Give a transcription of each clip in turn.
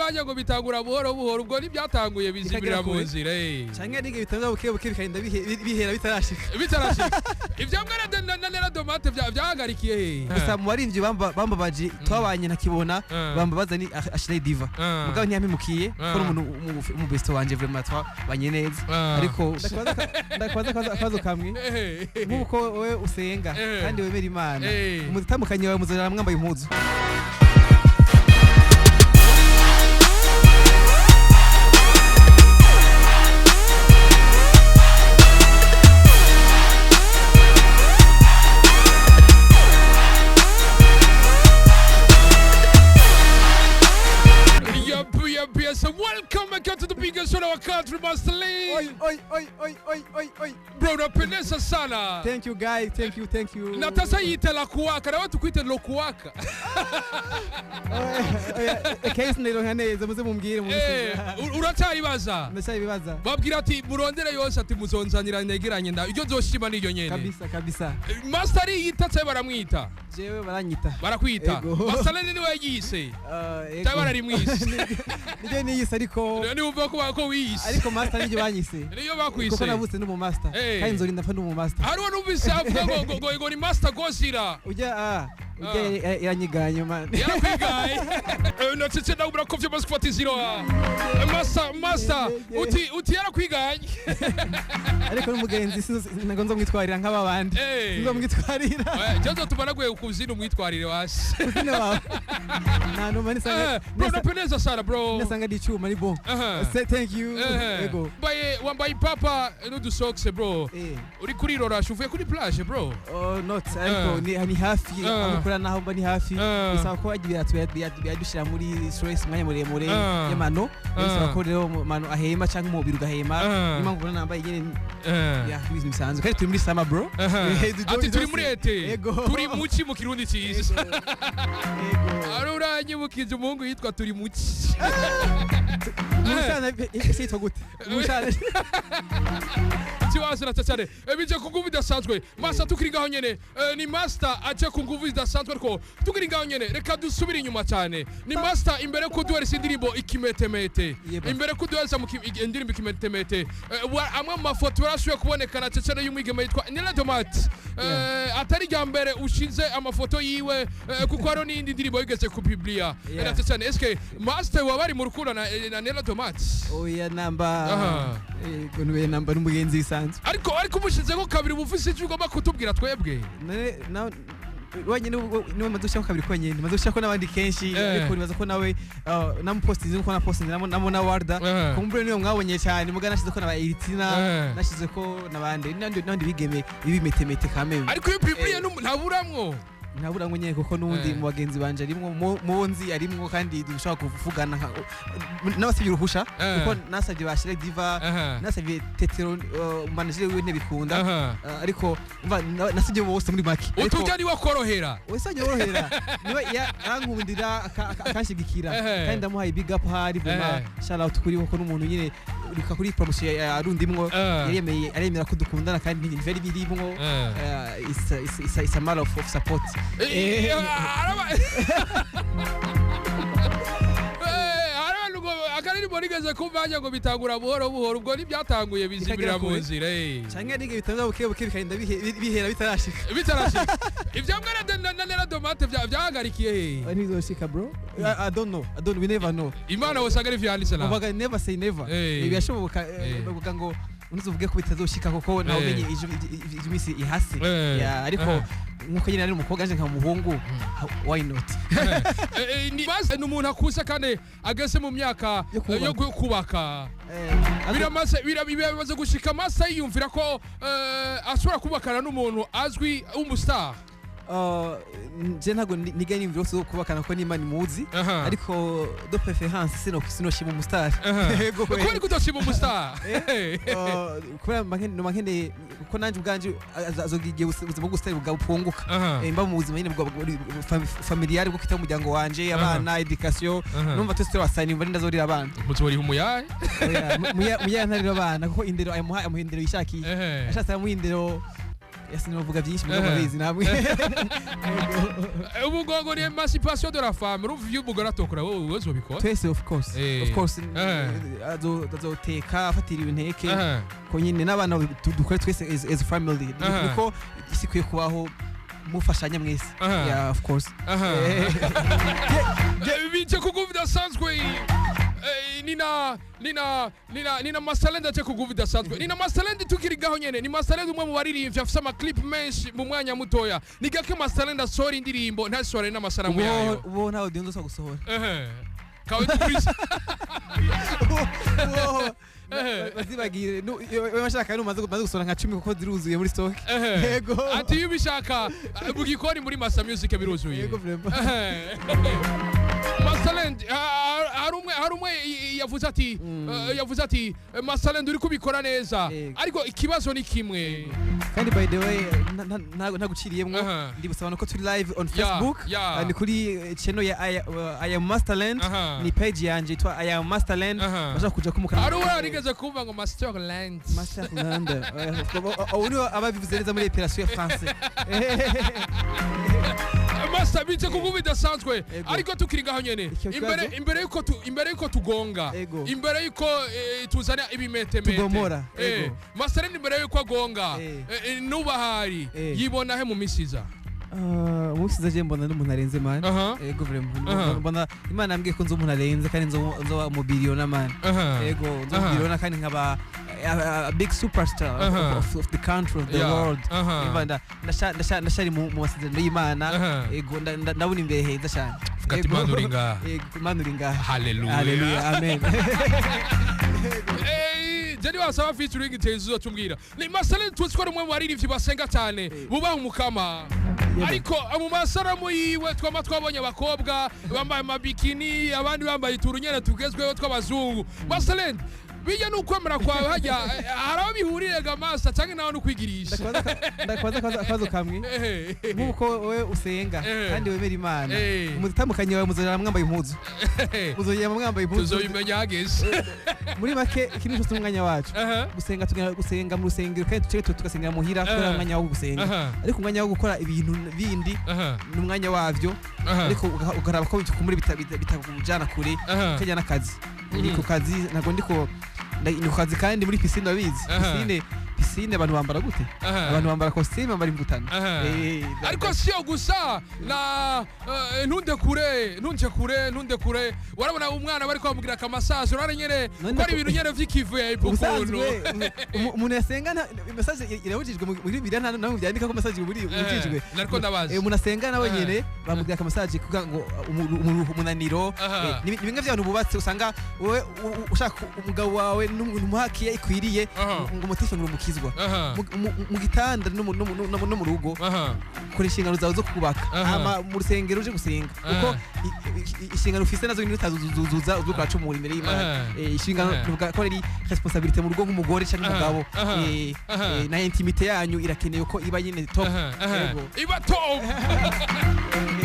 kumanya ngo bitangura buhoro buhoro ubwo nibyatanguye bizibira mu nzira canke ari bitanga buke bikarinda bihera bitarashika ivyo mwene na Nera Domate vyahagarikiye gusa mu barimvyi bambabaje twabanye nakibona bambabaza ni Ashley Diva mugabo ntiyampimukiye ko umuntu mu best wanje vraiment twabanye neza ariko ndakwaza akazo kamwe nkuko wewe usenga kandi wemera Imana umutandukanye wawe muzana mwambaye impuzu So welcome again to the biggest show in our country, Master Lee. Oi. Bro, napendeza sana. Thank you guys, thank you. Natasa yite la kuwaka, na watu kuite lo kuwaka. Case nero nkaneza muze mumbwire Uracaribaza. Ndacaribaza. Babwira ati murondera yose ati muzonzanira negeranye nda. Ibyo zoshima niyo nyene. Kabisa. Master Lee yitatse baramwita. Jewe baranyita. Barakwita. Master Lee niwe yise. Tabara rimwise. Niyo niyise ariko ni uvuga ko wiyise. Ariko master niyo banyise. Niyo bakwise. Kuko nabutse no mu master. Kandi nzorinda fa no mu master. Hariho numvise avuga ngo ni master Gosira. Ujya iranyiganye man. Yarakwigaye. Natse ndabura ko vyamaze gufata iziro. Master uti yarakwiganye. Ariko n'umugenzi nago nzomwitwarira nk'aba bandi. Nzomwitwarira. Jazo tubanaguye kuzina umwitwarire wasi. Kuzina wawe. Nano mani sanga. Bro napendeza sana bro. Nasanga dichuma ni bon. Thank you. Ego. Wambaye papa n'udusocks bro. Uri kuri rorashe uvuye kuri plage bro. Oh not. Ariko ni hafi. Kura naho mba ni hafi. Bisaba ko agira byadushira muri stress mwanya muremure y'amano. Bisaba ko rero mano ahema cyangwa umubiri ugahema. Niyo mbona nambaye nyene ya bizi misanzwe. Kandi turi muri summer bro. Ati turi muri ete. Turi muci mu kirundi cyiza. Aruranyibukije umuhungu yitwa turi muci. Mushana isitwa gute? Mushana. Tiwasira cyane. Bije ku nguvu idasanzwe. Master tukiringaho nyene. Ni master aje ku nguvu idasanzwe ariko tukiringaho nyene. Reka dusubire inyuma cyane. Ni master imbere ko duhereza indirimbo ikimetemete. Imbere ko duhereza mu indirimbo ikimetemete. Amwe mafoto barashuye kubonekana cyane y'umwigeme yitwa Nera Domate. Atari rya mbere ushize amafoto yiwe kuko haro n'indi ndirimbo yigeze kupiblia. Cyane eske master wabari mu rukundo na Nera Domate. Oya namba. Gonuye namba n'umugenzi isanzwe. Ariko mushize ko kabiri bufise icyo ugomba kutubwira twebwe. Wanyine niwe madusha ko kabiri konyene madusha ko nabandi kenshi ariko nibaza ko nawe namupostinze ko napostinze namo na Warda kumbure niyo mwabonye cyane muga nashize ko naba Iritina nashize ko nabandi nandi bigeme ibimetemete kameme ariko iyo publiye ntaburamwo ntabura nyene kuko nundi mu bagenzi banje arimwo monzi arimwo kandi dushaka kuvugana n'abasivye uruhusha kuko nasavye bashire Diva nasavye Tetero manager wiwe ntibikunda ariko umva nasivye bose muri make utujya ni wakorohera wesanye worohera niwe yankundira akashigikira kandi ndamuhaye big up hari vraiment shout out kuri kuko n'umuntu nyine urika kuri promotion ya Rundimwo yaremera ko dukundana kandi ni very birimwo is a matter of support akariri borigeze kumanya ngo bitangura buhoro buhoro ubwo nibyatanguye bizibira mu nzira canke ari bitanga buke bikarinda bihera bitarashika ivyo mwene na Nera Domate vyahagarikiye ntizoshika bro I don't know we never know Imana wasanga ari vyanditse na uvuga never say never ibiyashoboka bavuga ngo unuzuvuge ko bitazoshika kuko nawe umenye ivyo misi ihasi ariko nkuko nyine ari umukobwa nje nka umuhungu why not ni base n'umuntu akusa kane ageze mu myaka yo kubaka biramaze gushika masa yiyumvira ko ashobora kubakana n'umuntu azwi umustar je ntago niga nimvira ose kubakana ko n'Imana imuzi ariko do preference sino shima umustar ko ari kutoshima umustar kubera mankene ko nanje ubwanje azogiye ubuzima bw'ubustar bwapunguka mba mu buzima nyine familiar bwo kita umuryango wanje abana education numva twese wasani mba ndazorira abana muzori umuyaye muyaye ntarira abana kuko indero amuha indero yishakiye ashatse amuha indero Yes, novuga byinshi mugo babizi namwe. Ubugongo ni emancipation de la femme. Urumva iyo umugore atokora wowe uzobikora? Twese of course. Of course. Azoteka afatira inteke. Ko nyine n'abana dukore twese as family. Niko isikwiye kubaho mufashanya mwese. Yeah, of course. Bice kuguvu dasanzwe. Nina Masterland aje kuguvu dasanzwe. Nina Masterland tukirigaho nyene. Ni Masterland umwe mu baririmbyi afisa ama clip menshi mu mwanya mutoya. Ni gake Masterland asora indirimbo ntasore n'amasanamu yayo. Ubo ntawe dinzo so gusohora. Kawe turisa. Bazibagire bashaka numaze gusora nka 10 kuko ziruzuye muri stock. Yego. Ati yubishaka bugikoni muri Master Music biruzuye. Yego vraiment. Masterland harumwe yavuze ati Masterland uri kubikora neza ariko ikibazo ni kimwe kandi by the way naguciriyemwo ndibusabana ko turi live on Facebook ni kuri channel ya I am Masterland ni page yanje itwa I am Masterland bashaka kuja kumukana ari warigeze kumva ngo Masterland uri ababivuze neza muri operation ya France Master bice kuguvu dasanzwe ariko tukirigaho nyene imbere yuko tugonga imbere yuko tuzana ibimetemete tugomora Master imbere yuko agonga nubahari yibona he mu misiza umusiza je mbona n'umuntu arenze man yego vraiment mbona Imana ambwiye ko nzo umuntu arenze kandi nzo mu billion man yego nzo billion kandi nkaba a big superstar of the country of the world Imana ndashari mu masezerano y'Imana yego ndabona imbere heza cyane fukati manuringa yego manuringa hallelujah amen Jeni wasaba featuring Tezuzo tumbwira ni Masterland twitwara umwe mu baririmbyi basenga cyane bubaha umukama ariko mu masaramu yiwe twabonye abakobwa bambaye amabikini abandi bambaye turunyene tugezweho tw'abazungu Masterland bijya nukwemera kwawe hajya haraho bihurire ga Master cyangwa nawe nukwigirisha ndakwaza akazo kamwe nkuko wewe usenga kandi wemera Imana umutambukanye wawe muzorera mwambaye impuzu muzoyema mwambaye impuzu tuzoyimenya hageze muri make ikintu cyose umwanya wacu gusenga gusenga mu rusengero kandi tugasengera muhira kora umwanya wo gusenga ariko umwanya wo gukora ibintu bindi n'umwanya wavyo ariko ugaraba ko muri bitakujana kure kajya nakazi ku kazi nago ndiko ni kazi kandi muri piscine babizi piscine abantu bambara gute abantu bambara costume bambara imbutano ariko sio gusa na ntunde kure warabona umwana bari kwamubwira kamasaje urare nyene ko ari ibintu nyene vy'ikivuye ipukuno umuntu yasenga message irabujijwe muri bibiri naho byandika ko message bujijwe nariko ndabaza umuntu asenga nawe nyene bamubwira kamasaje kugira ngo umunaniro ni bimwe by'abantu bubatse usanga wowe ushaka umugabo wawe n'umuhakiye ikwiriye ngo mutisha ngo umukizwa mu gitanda no mu rugo kora inshingano zawe zo kubaka mu rusengero uje gusenga kuko inshingano ufise nazo ni utazuzuza uzukacumura imbere y'Imana inshingano ko ari responsabilité mu rugo nk'umugore cyangwa umugabo na intimité yanyu irakeneye ko iba nyine top iba top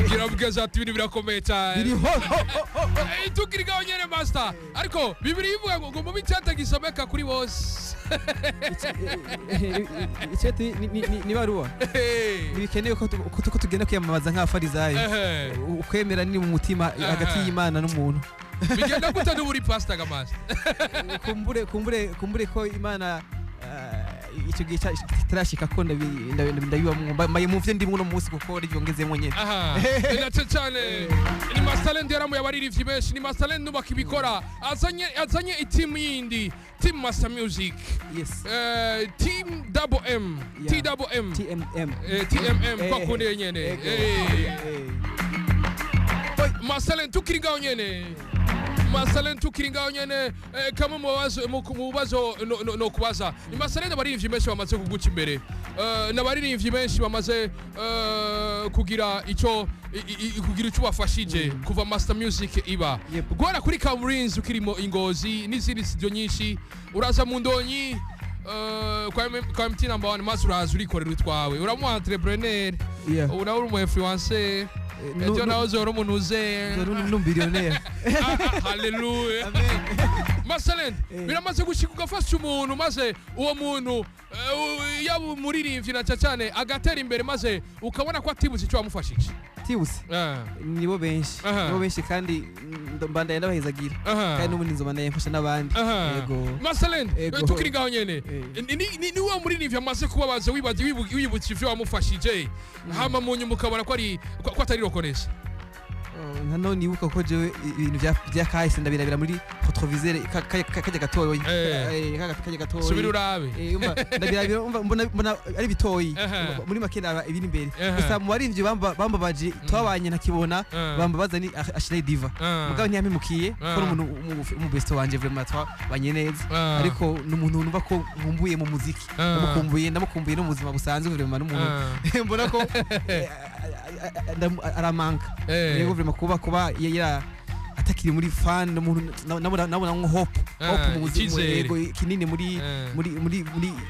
kirabugeza ati ibintu birakomeye cyane tukirigaho nyene Master ariko bibiri ivuga ngo mu bicata gisomeka kuri bose icyeti ni baruwa nibikeneye ko tugenda kwiyamamaza nk'abafarizayo ukwemera ni mu mutima hagati y'Imana n'umuntu bigenda gute n'uburi pastor ga Master kumbure ko Imana icyo gihe kitarashika ko ndabibambaye mu vyo ndimwe no munsi kuko rivyongezemo nyene ndetse cyane ni Masterland yaramuye abaririmbyi benshi ni Masterland nubaka ibikora azanye team yindi team Master Music team TMM kwa kundi nyene Masterland tukiringaho nyene Masterland tukiringaho nyene kama mubazo no kubaza ni Masterland abaririmbyi benshi bamaze kuguca imbere n'abaririmbyi benshi bamaze kugira icyo bafashije kuva Master Music iba gwara kuri Camrins ukirimo Ingozi n'izindi studio nyinshi uraza mu Ndonyi kwa MT number 1 Masuraza urikorera utwawe uramu entrepreneur uri mu influencer ejo nawe zoro munuze billionaire hallelujah Masterland biramaze gushika ugafasha umuntu maze uwo muntu yaba umuririmbyi na cyane agatera imbere maze ukabona ko atibutse icyo wamufashije tibuse nibo benshi kandi mbanda ndabahezagira kandi n'ubundi nzoma ndayemfasha n'abandi yego Marcelin tukiri gaho nyene ni wa muririmbyi amaze kubabaza wibutse ivyo wamufashije hama mu nyuma ukabona ko atari rokonesha hano nibuka ko jewe ibintu bya kahise ndabirabira muri retroviseur kajya gatoyi kajya gatoyi subira urabe ndabirabira mbona ari bitoyi muri makena ibiri imbere gusa mu barimvyi bambabaje twabanye nakibona bambabaza ni Ashley Diva mugabo ntiyampimukiye ko umuntu mu best wanje vraiment twabanye neza ariko n'umuntu numva ko nkumbuye mu muziki ndamukumbuye no mu buzima busanzwe vraiment n'umuntu mbona ko aramanka yego vraiment kuba yera atakiri muri fan n'umuntu nabona nko hope mu buzima yego kinini muri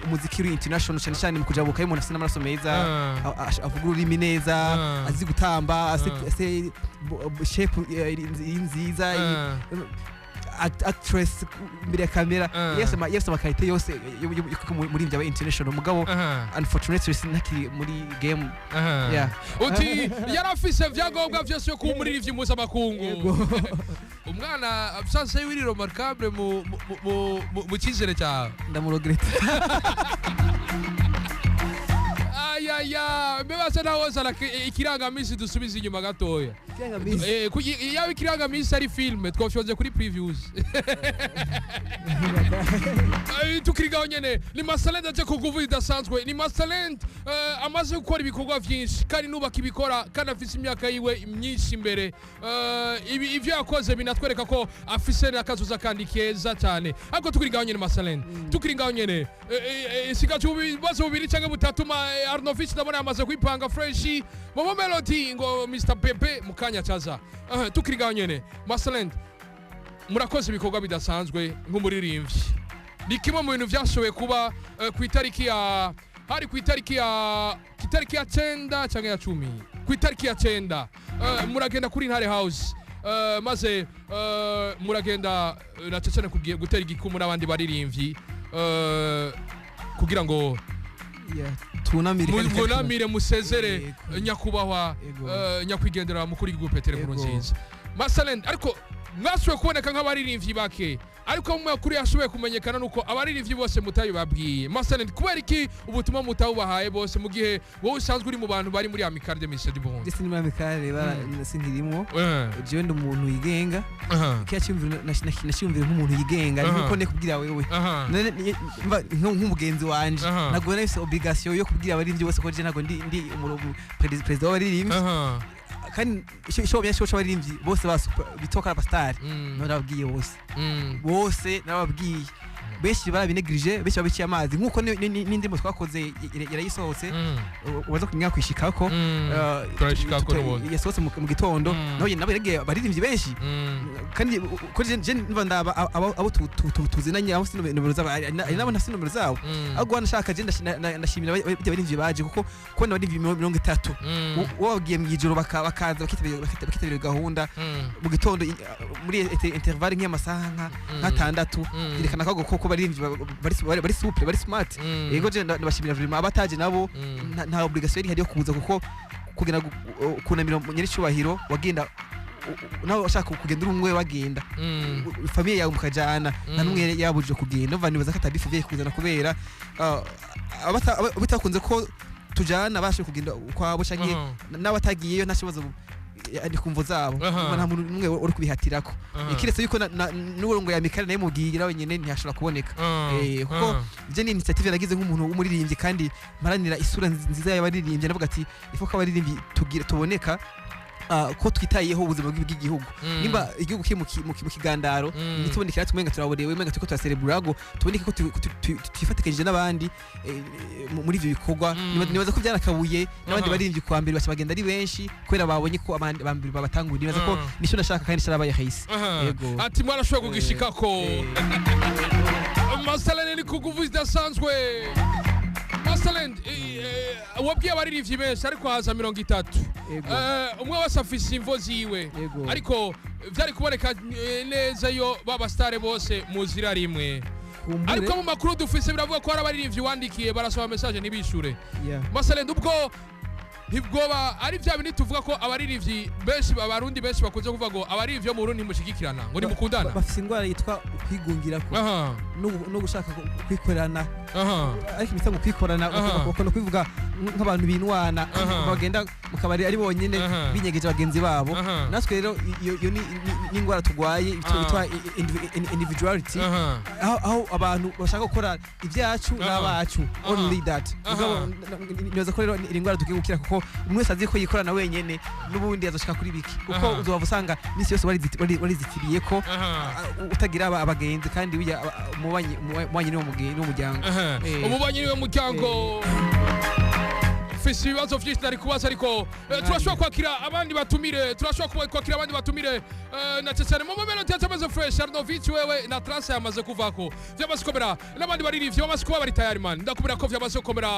umuziki uri international cyane mu kujabuka y'umuntu afite n'amaraso meza avuga ururimi neza azi gutamba ase shape nziza actress mbere ya kamera yese amakarite yose muri ibyo international mugabo unfortunately sinakiri muri game uti yarafise vyangombwa vyose ko umuririmbyi mpuzamakungu umwana absence wiri remarquable mu cyizere cyawe ndamuregreta mbebase nawe zana ikirangamisi dusubiza inyuma gatoya yawe ikirangamisi ari filme twafyoze kuri previews tukirigaho nyene ni Marcelin aje kuguvu idasanzwe ni Marcelin amaze gukora ibikorwa vyinshi kandi nubaka ibikora kandi afise imyaka yiwe myinshi imbere ivyo yakoze binatwereka ko afise n'akazuza kandi keza cyane ariko tukirigaho nyene Marcelin tukirigaho nyene sigacu bibazo bibiri cyangwa butatu Arnovich ndabona amaze kwipanga fresh Momo Melody ngo Mr Pepe mukanya caza tukirigaho nyene Marcelin murakoze ibikorwa bidasanzwe nk'umuririmbyi ni kimwe mu bintu vyashoboye kuba ku itariki ya hari ku itariki ya 9 cyangwa ya 10 ku itariki ya 9 muragenda kuri Ntare House maze muragenda na cyane kugiye gutera igikumu n'abandi baririmbyi kugira ngo tunamire musezere nyakubahwa nyakwigendera mukuri w'igihugu Petero Nkurunziza Marcelin ariko mwashoboye kuboneka nk'abaririmbyi bake ariko mu makuru yashoboye kumenyekana nuko abaririmbyi bose mutabibabwiye Marcelin kubera iki ubutumwa mutawubahaye bose mu gihe wowe usanzwe uri mu bantu bari muri Amicale de Michel du Burundi ndetse ni muri Amicale sindirimo jewe ndi umuntu yigenga nashyumvira nk'umuntu yigenga nkuko ne kubwira wewe nk'umugenzi wanje nagwe nafise obligation yo kubwira abaririmbyi bose ko je nago ndi president w'abaririmbyi kandi show abaririmbyi bose bitoka abastar narabwiye bose narababwiye benshi barabinegirije benshi babiciye amazi nkuko n'indimo twakoze yarayisohotse ubaza kunya kwishikako yasohotse mu gitondo nabo yegeye baririmbyi benshi kandi ko je niba ndaba abo tuzinanye aho sino nomero zabo nabo ntafite nomero zabo ahubwo nashaka je ndashimira abaririmbyi baje kuko ko n'abaririmbyi 30 wagiye mu ijoro bakaza bakitabira gahunda mu gitondo muri intervalle nk'amasaha nka 6 yerekana ko baririmbyi bari super bari smart yego je ndabashimira vraiment abataje nabo nta obligation iri hariyo kuza kuko kugena kunamira nyiricubahiro wagenda nawe washaka kugenda urumwe wagenda famille yawe mukajana na numwe yabuje kugenda umva nibaza ko atabifu vye kuzana kubera abatakunze ko tujana bashe kugenda kwabo canke n'abatagiyeyo ntashoboza ari kumvo zabo nta muntu numwe uri kubihatirako ikiretse yuko n'urongo ya Amicale nayo mubwira wenyene ntiyashobora kuboneka kuko je ni initiative nagize nk'umuntu w'umuririmbyi kandi maranira isura nziza y'abaririmbyi navuga ati ifo ko abaririmbyi tuboneka ko twitayeho ubuzima bw'igihugu nimba igihugu kiri mu kigandaro nitubonekera tumenga turaborewe menga tuko turasereburago tuboneke ko twifatikanyije n'abandi muri ivyo bikorwa nibaza ko byanakabuye n'abandi baririmbyi kwa mbere bagenda ari benshi kwera babonye ko abandi babatangurira nibaza ko nisho nashaka kandi cyarabaye hahise yego ati mwarashobora kugishikako Marcelin ni kuguvu idasanzwe Marcelin wabwiye abaririmbyi benshi ariko haza 30 umwe wese afise imvo ziwe ariko vyari kuboneka neza yo baba star bose muzira rimwe ariko mu makuru dufise biravuga ko hari abaririmbyi wandikiye barasaba message ntibishure Yeah. Maselendo ubwo ntibwoba ari vya bindi tuvuga ko abaririmbyi benshi abarundi benshi bakunze kuvuga ngo abaririmbyi mu Burundi ntimushigikirana ngo nimukundana bafise ingwara yitwa ukwigungira ko no gushaka kwikorana ariko imisa ngo kwikorana bakona kwivuga nk'abantu binwana bagenda mu kabari ari bonyene binyegeje bagenzi babo natwe rero iyo ni ingwara tugwaye bitwa individuality aho abantu bashaka gukora ivyacu n'abacu only that nyoza ko rero ingwara tukigukira kuko umwe wese azi ko yikorana wenyene n'ubundi azoshika kuri biki kuko uzova usanga misi yose warizitiriye ko utagira abagenzi kandi bijya umubanyi niwo muryango umubanyi niwo muryango ufise ibibazo vyinshi nari kubaza ariko turashobora kwakira abandi batumire na cyane mu melody yamaze fresh Arnovic wewe na trance yamaze kuvako vyamaze komera n'abandi baririmbyi bamaze kuba bari tayari man ndakubira ko vyamaze komera